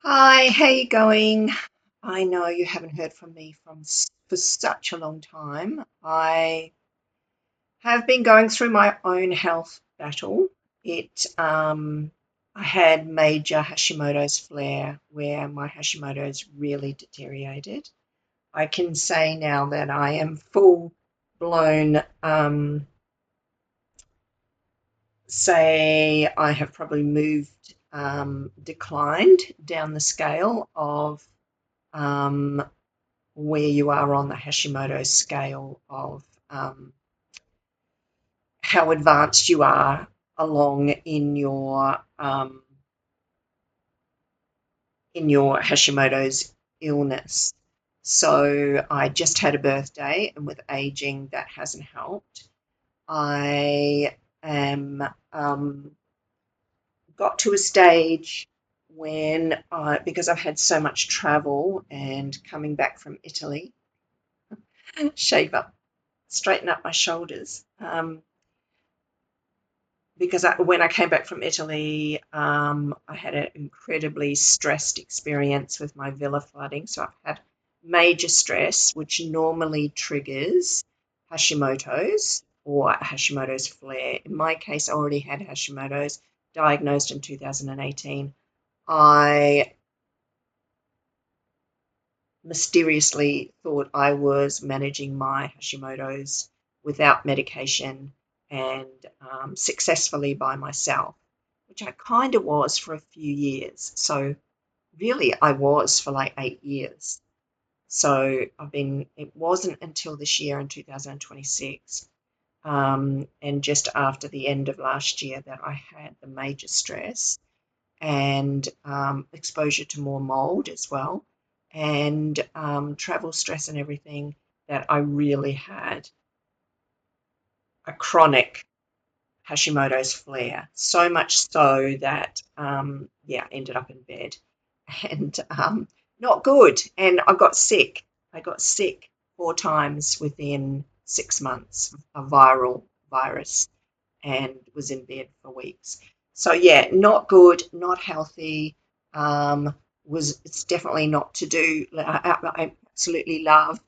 Hi, how you going? I know you haven't heard from me for such a long time. I have been going through my own health battle. I had major Hashimoto's flare where my Hashimoto's really deteriorated. I can say now that I am full blown, say I have probably declined down the scale of um, where you are on the Hashimoto scale of how advanced you are along in your Hashimoto's illness. So I just had a birthday, and with aging, that hasn't helped. I am got to a stage when because I've had so much travel and coming back from Italy, shave up, straighten up my shoulders. Because when I came back from Italy, I had an incredibly stressed experience with my villa flooding. So I've had major stress, which normally triggers Hashimoto's or Hashimoto's flare. In my case, I already had Hashimoto's diagnosed in 2018. I mysteriously thought I was managing my Hashimoto's without medication and successfully by myself, which I kind of was for a few years. So really I was for like 8 years. So it wasn't until this year in 2026 and just after the end of last year that I had the major stress and exposure to more mold as well, and travel stress and everything, that I really had a chronic Hashimoto's flare. So much so that, ended up in bed and not good. And I got sick. I got sick 4 times within 6 months of a viral virus and was in bed for weeks. So yeah, not good, not healthy. It's definitely not to do. I absolutely love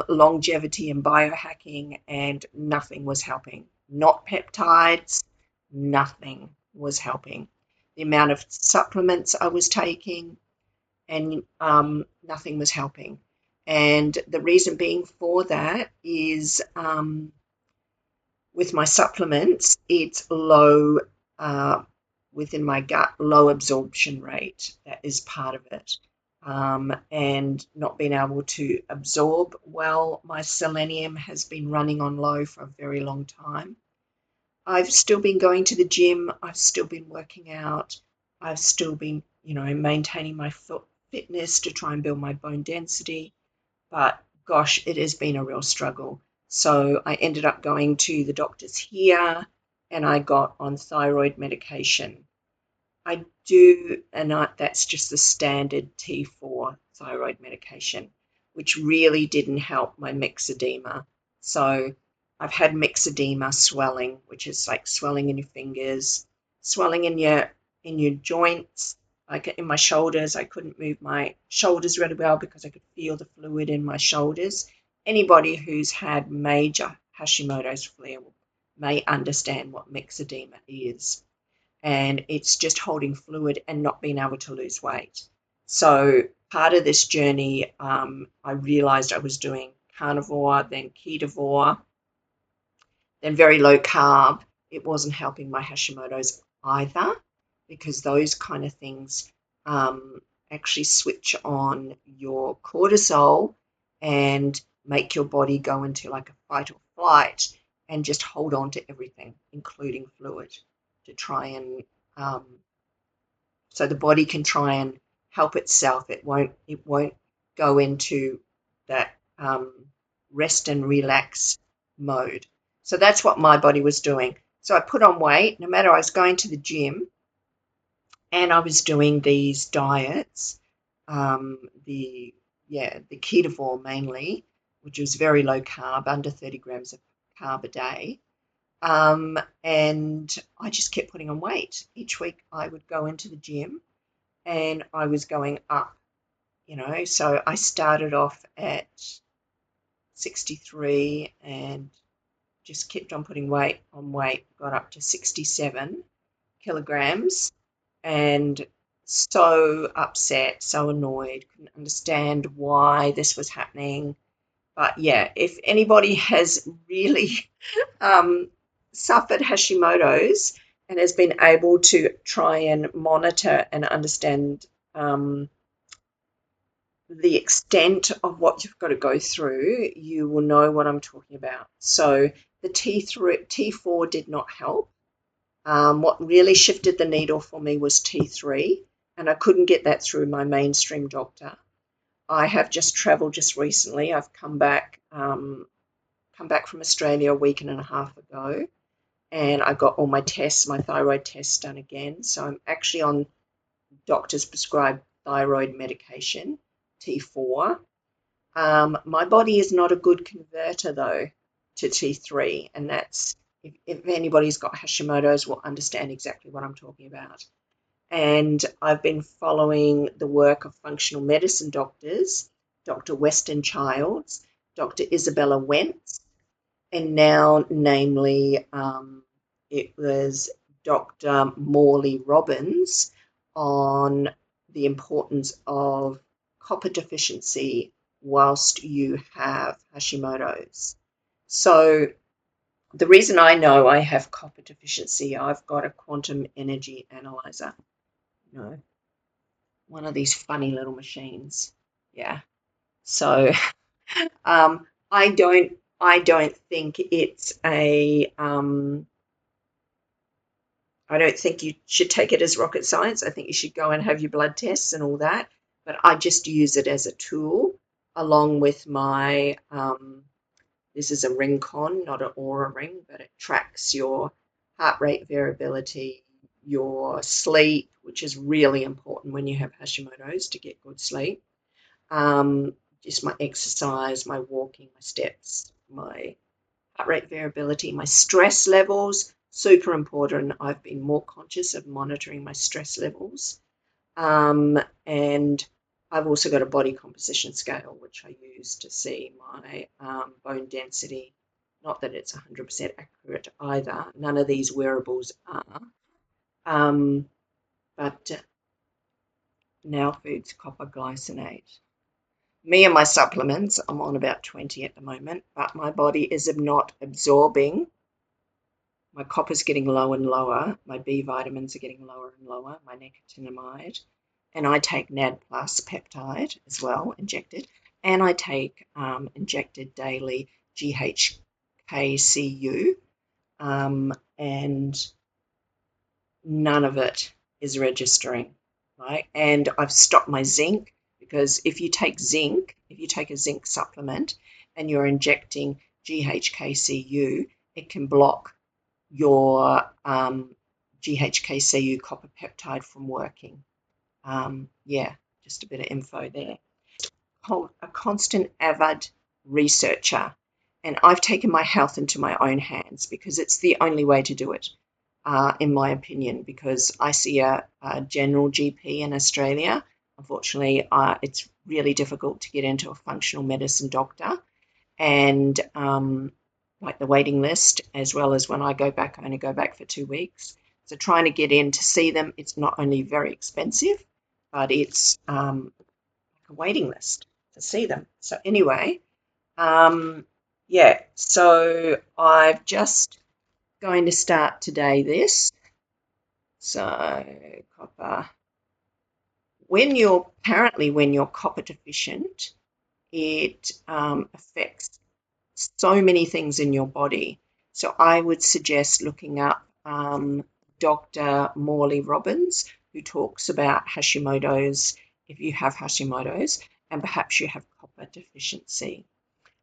longevity and biohacking, and nothing was helping. Not peptides, nothing was helping. The amount of supplements I was taking, and nothing was helping. And the reason being for that is with my supplements, it's low within my gut, low absorption rate. That is part of it. And not being able to absorb well. My selenium has been running on low for a very long time. I've still been going to the gym. I've still been working out. I've still been, maintaining my fitness to try and build my bone density. But gosh, it has been a real struggle. So I ended up going to the doctors here and I got on thyroid medication. I do, and that's just the standard T4 thyroid medication, which really didn't help my myxedema. So I've had myxedema swelling, which is like swelling in your fingers, swelling in your joints, like in my shoulders. I couldn't move my shoulders really well because I could feel the fluid in my shoulders. Anybody who's had major Hashimoto's flare may understand what myxedema is, and it's just holding fluid and not being able to lose weight. So part of this journey, I realized I was doing carnivore, then ketovore, then very low carb. It wasn't helping my Hashimoto's either, because those kind of things actually switch on your cortisol and make your body go into like a fight or flight and just hold on to everything, including fluid, to try and um, so the body can try and help itself. It won't go into that rest and relax mode. So that's what my body was doing. So I put on weight, no matter I was going to the gym and I was doing these diets, the ketovore mainly, which was very low carb, under 30 grams of carb a day. And I just kept putting on weight. Each week I would go into the gym and I was going up, so I started off at 63 and just kept on putting weight on weight, got up to 67 kilograms, and so upset, so annoyed, couldn't understand why this was happening. But yeah, if anybody has really suffered Hashimoto's and has been able to try and monitor and understand the extent of what you've got to go through, you will know what I'm talking about. So the T4 did not help. What really shifted the needle for me was T3, and I couldn't get that through my mainstream doctor. I have just travelled just recently. I've come back from Australia a week and a half ago, and I got all my tests, my thyroid tests done again. So I'm actually on doctor's prescribed thyroid medication, T4. My body is not a good converter though to T3, and that's if anybody's got Hashimoto's will understand exactly what I'm talking about. And I've been following the work of functional medicine doctors, Dr. Weston Childs, Dr. Isabella Wentz, and now namely it was Dr. Morley Robbins on the importance of copper deficiency whilst you have Hashimoto's. So the reason I know I have copper deficiency, I've got a quantum energy analyzer, one of these funny little machines. Yeah. So I don't think it's I don't think you should take it as rocket science. I think you should go and have your blood tests and all that. But I just use it as a tool along with my, this is a Ring-Con, not an Aura ring, but it tracks your heart rate variability, your sleep, which is really important when you have Hashimoto's to get good sleep. Just my exercise, my walking, my steps, my heart rate variability, my stress levels, super important. I've been more conscious of monitoring my stress levels. And I've also got a body composition scale, which I use to see my bone density. Not that it's 100% accurate either. None of these wearables are. But now foods copper glycinate. Me and my supplements, I'm on about 20 at the moment, but my body is not absorbing. My copper's getting low and lower. My B vitamins are getting lower and lower, my nicotinamide. And I take NAD plus peptide as well, injected. And I take injected daily GHKCU. And none of it is registering, right? And I've stopped my zinc because if you take a zinc supplement and you're injecting GHKCU, it can block your GHKCU copper peptide from working. Yeah, just a bit of info there. A constant avid researcher, and I've taken my health into my own hands because it's the only way to do it. In my opinion, because I see a general GP in Australia. Unfortunately, it's really difficult to get into a functional medicine doctor, and like the waiting list, as well as when I go back, I only go back for 2 weeks. So trying to get in to see them, it's not only very expensive, but it's like a waiting list to see them. So anyway, yeah, so I've just going to start today this. So copper. When you're copper deficient, it affects so many things in your body. So I would suggest looking up Dr. Morley Robbins, who talks about Hashimoto's, if you have Hashimoto's, and perhaps you have copper deficiency.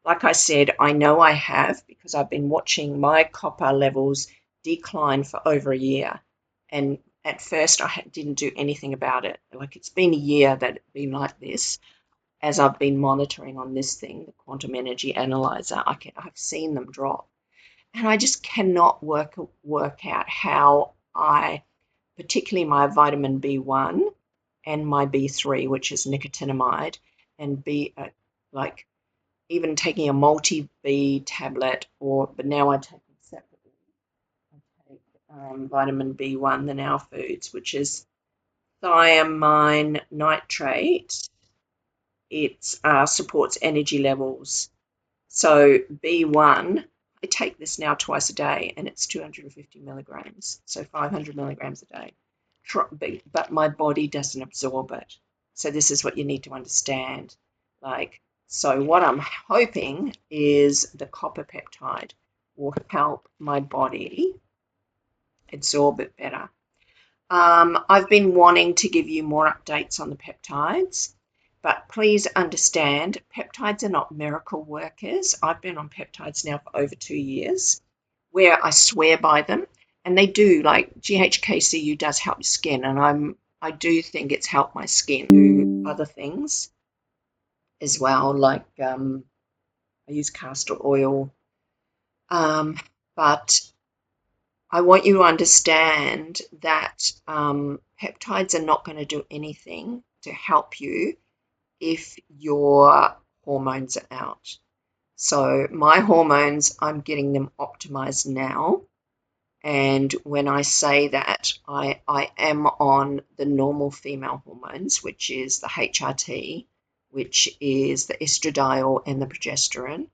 Like I said, I know I have because I've been watching my copper levels decline for over a year. And at first I didn't do anything about it. Like it's been a year that it's been like this. As I've been monitoring on this thing, the quantum energy analyzer, I've seen them drop. And I just cannot work out how particularly my vitamin B1, and my B3, which is nicotinamide, and like even taking a multi-B tablet, but now I take them separately. I take vitamin B1, the Now Foods, which is thiamine nitrate. It supports energy levels. So B1, I take this now twice a day, and it's 250 milligrams, so 500 milligrams a day. But my body doesn't absorb it. So this is what you need to understand. So what I'm hoping is the copper peptide will help my body absorb it better. I've been wanting to give you more updates on the peptides, but please understand, peptides are not miracle workers. I've been on peptides now for over 2 years, where I swear by them, and they do. Like GHKCU does help your skin, and I do think it's helped my skin do other things as well, like I use castor oil, but I want you to understand that peptides are not going to do anything to help you if your hormones are out. So my hormones, I'm getting them optimized now. And when I say that, I am on the normal female hormones, which is the HRT, which is the estradiol and the progesterone.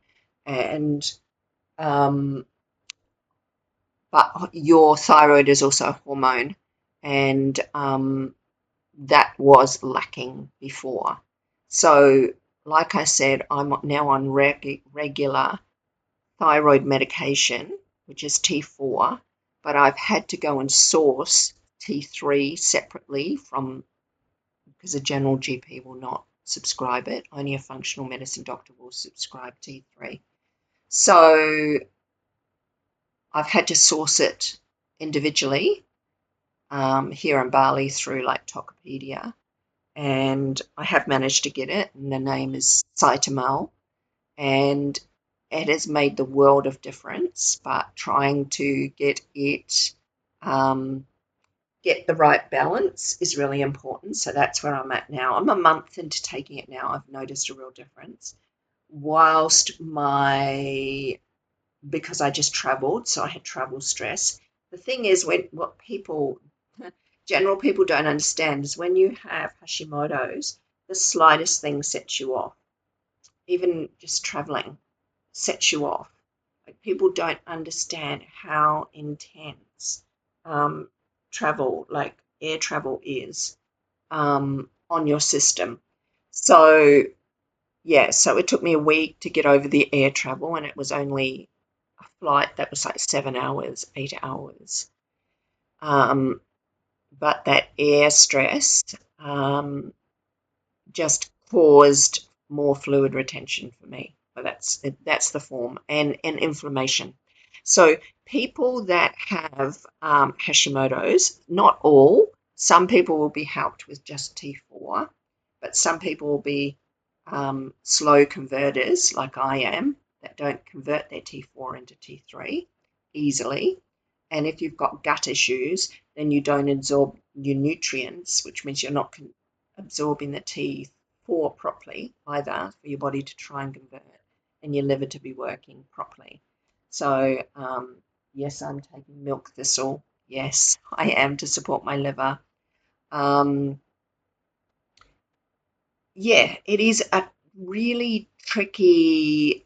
And but your thyroid is also a hormone, and that was lacking before. So, like I said, I'm now on regular thyroid medication, which is T4, but I've had to go and source T3 separately because a general GP will not subscribe it. Only a functional medicine doctor will subscribe T3. So I've had to source it individually here in Bali through like Tokopedia, and I have managed to get it, and the name is Cytomel, and it has made the world of difference. But trying to get it get the right balance is really important. So that's where I'm at now. I'm a month into taking it now. I've noticed a real difference. Whilst because I just traveled, so I had travel stress. The thing is, what general people don't understand is when you have Hashimoto's, the slightest thing sets you off. Even just traveling sets you off. Like, people don't understand how intense like air travel is on your system. So yeah, so it took me a week to get over the air travel, and it was only a flight that was like 7 hours, 8 hours. But that air stress just caused more fluid retention for me. But that's the form, and inflammation. So people that have Hashimoto's, not all, some people will be helped with just T4, but some people will be slow converters like I am, that don't convert their T4 into T3 easily. And if you've got gut issues, then you don't absorb your nutrients, which means you're not absorbing the T4 properly either, for your body to try and convert and your liver to be working properly. So yes, I'm taking milk thistle. Yes, I am, to support my liver. Yeah, it is a really tricky,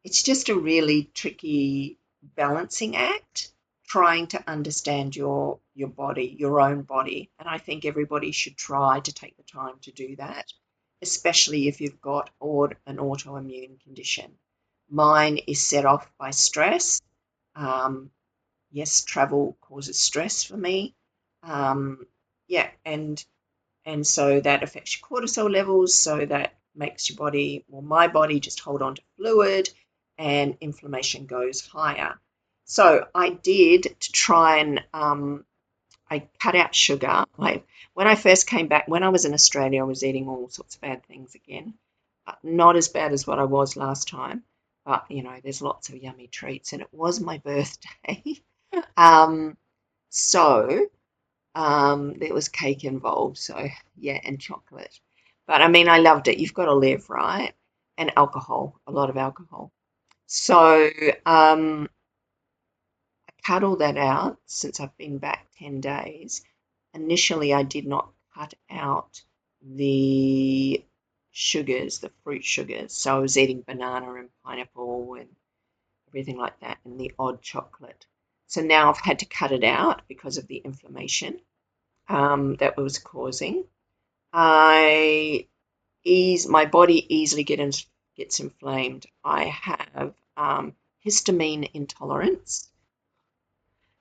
it's just a really tricky balancing act, trying to understand your body, your own body. And I think everybody should try to take the time to do that, especially if you've got an autoimmune condition. Mine is set off by stress. Yes, travel causes stress for me. Yeah, and so that affects your cortisol levels, so that makes your body, well, my body, just hold on to fluid, and inflammation goes higher. So I did, to try and I cut out sugar. When I first came back, when I was in Australia, I was eating all sorts of bad things again. Not as bad as what I was last time, but there's lots of yummy treats, and it was my birthday. So There was cake involved, so yeah, and chocolate. But I mean, I loved it. You've got to live, right? And alcohol, a lot of alcohol. So I cut all that out since I've been back 10 days. Initially, I did not cut out the sugars, the fruit sugars. So I was eating banana and pineapple and everything like that, and the odd chocolate. So now I've had to cut it out because of the inflammation that was causing. My body easily gets inflamed. I have histamine intolerance.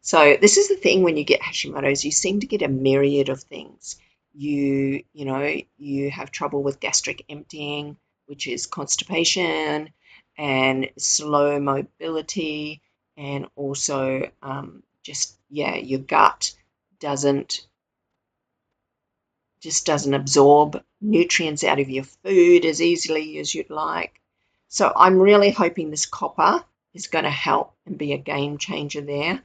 So this is the thing when you get Hashimoto's, you seem to get a myriad of things. You have trouble with gastric emptying, which is constipation and slow mobility, and also your gut doesn't doesn't absorb nutrients out of your food as easily as you'd like. So I'm really hoping this copper is going to help and be a game changer there.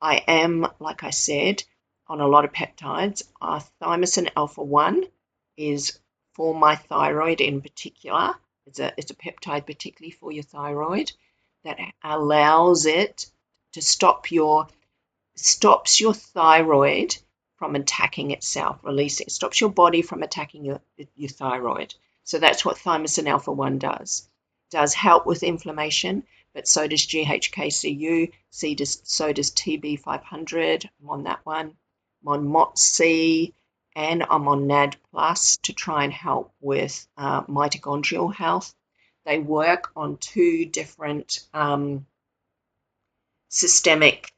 I am, like I said, on a lot of peptides. Thymosin alpha 1 is for my thyroid in particular. It's a peptide particularly for your thyroid that allows it to stops your thyroid from attacking itself, releasing, stops your body from attacking your thyroid. So that's what thymosin alpha 1 does. It does help with inflammation, but so does GHKCU, so does TB500. I'm on that one. I'm on MOTC, and I'm on NAD Plus to try and help with mitochondrial health. They work on two different systemic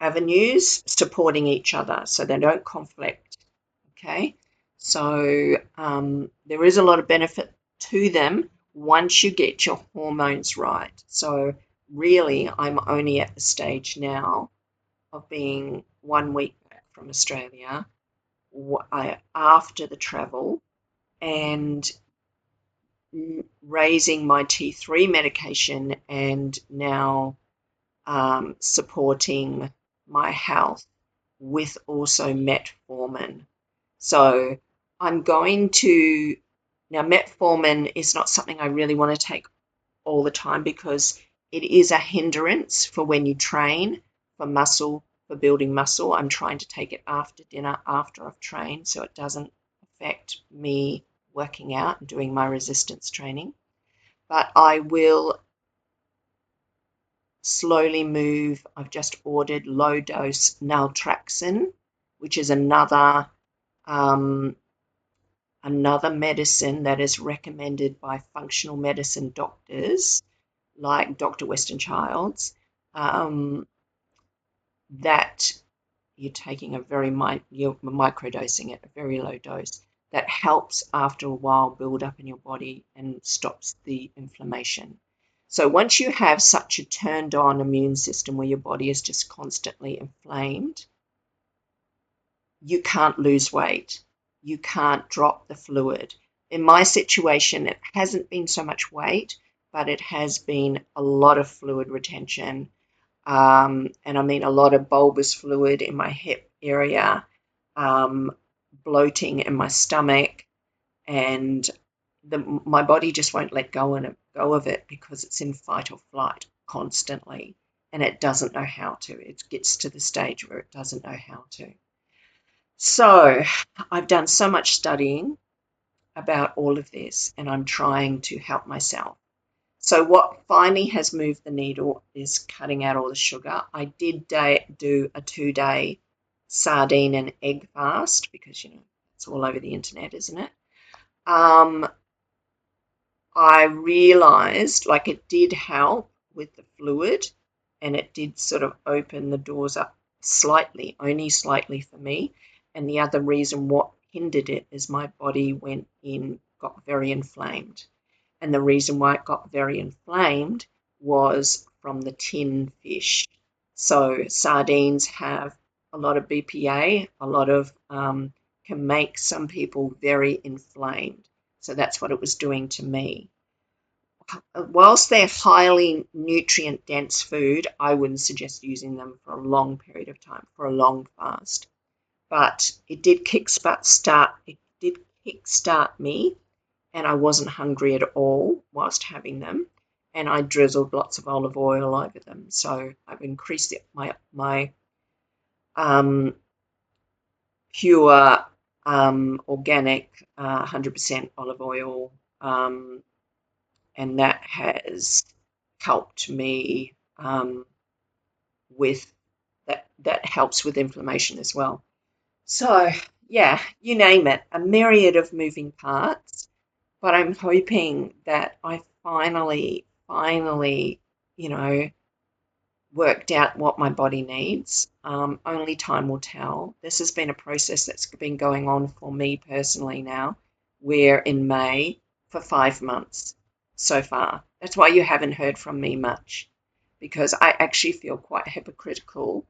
avenues supporting each other, so they don't conflict. Okay, so there is a lot of benefit to them once you get your hormones right. So really, I'm only at the stage now of being 1 week back from Australia after the travel and raising my T3 medication and now supporting my health with also metformin. So I'm going to, now metformin is not something I really want to take all the time because it is a hindrance for when you train for building muscle. I'm trying to take it after dinner, after I've trained, so it doesn't affect me working out and doing my resistance training. But I will slowly move. I've just ordered low dose naltrexone, which is another medicine that is recommended by functional medicine doctors like Dr. Weston Childs, that you're taking you're microdosing it, a very low dose, that helps after a while build up in your body and stops the inflammation. So once you have such a turned on immune system where your body is just constantly inflamed, you can't lose weight. You can't drop the fluid. In my situation, it hasn't been so much weight, but it has been a lot of fluid retention. And I mean a lot of bulbous fluid in my hip area, bloating in my stomach, and my body just won't let go of it because it's in fight or flight constantly, and it doesn't know how to. It gets to the stage where it doesn't know how to. So I've done so much studying about all of this, and I'm trying to help myself. So what finally has moved the needle is cutting out all the sugar. I did do a 2-day sardine and egg fast because, it's all over the internet, isn't it? I realized it did help with the fluid, and it did sort of open the doors up slightly, only slightly for me. And the other reason what hindered it is my body got very inflamed. And the reason why it got very inflamed was from the tin fish. So sardines have a lot of BPA, a lot of can make some people very inflamed. So that's what it was doing to me. Whilst they're highly nutrient dense food, I wouldn't suggest using them for a long period of time, for a long fast. but it did kickstart me, and I wasn't hungry at all whilst having them, and I drizzled lots of olive oil over them. So I've increased my pure organic 100% olive oil, and that has helped me with that helps with inflammation as well. So yeah, you name it, a myriad of moving parts, but I'm hoping that I finally, worked out what my body needs. Only time will tell. This has been a process that's been going on for me personally now. We're in May, for 5 months so far. That's why you haven't heard from me much, because I actually feel quite hypocritical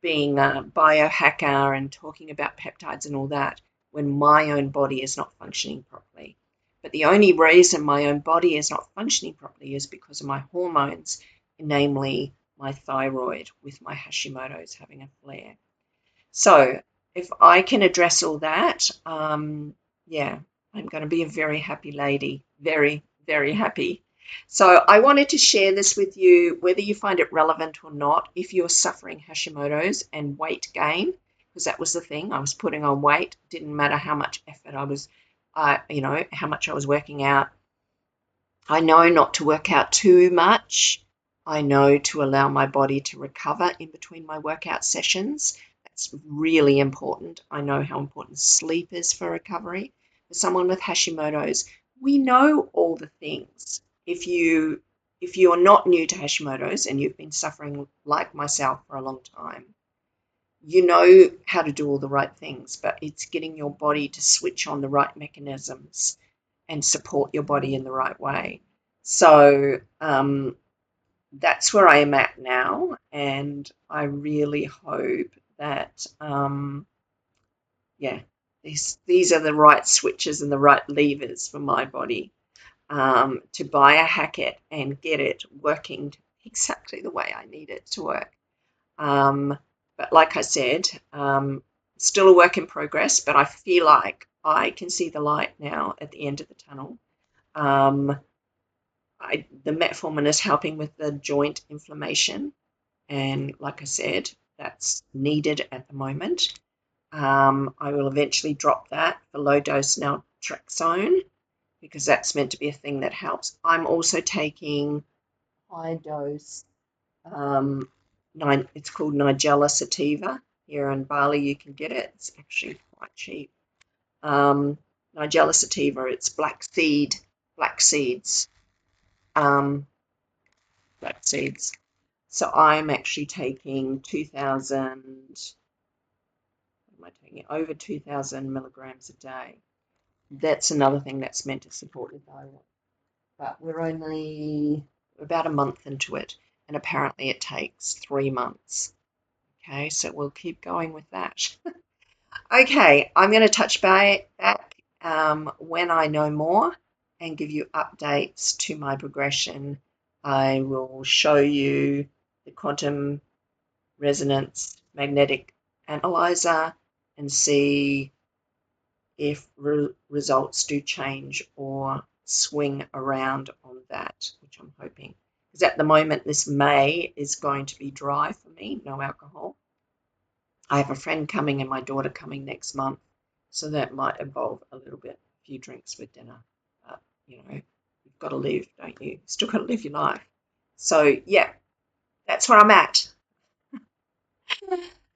being a biohacker and talking about peptides and all that when my own body is not functioning properly. But the only reason my own body is not functioning properly is because of my hormones, namely my thyroid, with my Hashimoto's having a flare. So if I can address all that, yeah, I'm going to be a very happy lady. Very, very happy. So I wanted to share this with you, whether you find it relevant or not, if you're suffering Hashimoto's and weight gain, because that was the thing. I was putting on weight. Didn't matter how much effort I was, how much I was working out. I know not to work out too much. I know to allow my body to recover in between my workout sessions. That's really important. I know how important sleep is for recovery. For someone with Hashimoto's, we know all the things. If you're not new to Hashimoto's and you've been suffering like myself for a long time, you know how to do all the right things, but it's getting your body to switch on the right mechanisms and support your body in the right way. So that's where I am at now, and I really hope that yeah, these are the right switches and the right levers for my body to biohack it and get it working exactly the way I need it to work. But like I said, still a work in progress, but I feel like I can see the light now at the end of the tunnel. The metformin is helping with the joint inflammation, and like I said, that's needed at the moment. I will eventually drop that for low dose naltrexone, because that's meant to be a thing that helps. I'm also taking high dose, it's called Nigella sativa. Here in Bali you can get it. It's actually quite cheap. Nigella sativa, it's black seeds. Black seeds. So I'm actually taking 2,000, am I taking over 2,000 milligrams a day. That's another thing that's meant to support your thyroid. But we're only about a month into it, and apparently it takes 3 months. Okay, so we'll keep going with that. Okay, I'm going to touch back when I know more and give you updates to my progression. I will show you the quantum resonance magnetic analyzer and see if results do change or swing around on that, which I'm hoping. Because at the moment, this May is going to be dry for me, no alcohol. I have a friend coming and my daughter coming next month, so that might evolve a little bit, a few drinks with dinner. But, you've got to live, don't you? Still got to live your life. So, yeah, that's where I'm at.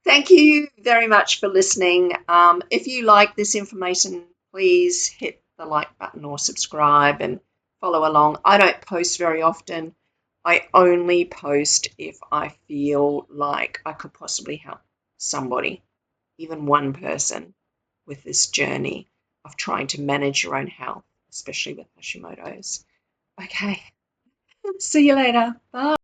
Thank you very much for listening. If you like this information, please hit the like button or subscribe and follow along. I don't post very often. I only post if I feel like I could possibly help somebody, even one person, with this journey of trying to manage your own health, especially with Hashimoto's. Okay, see you later. Bye.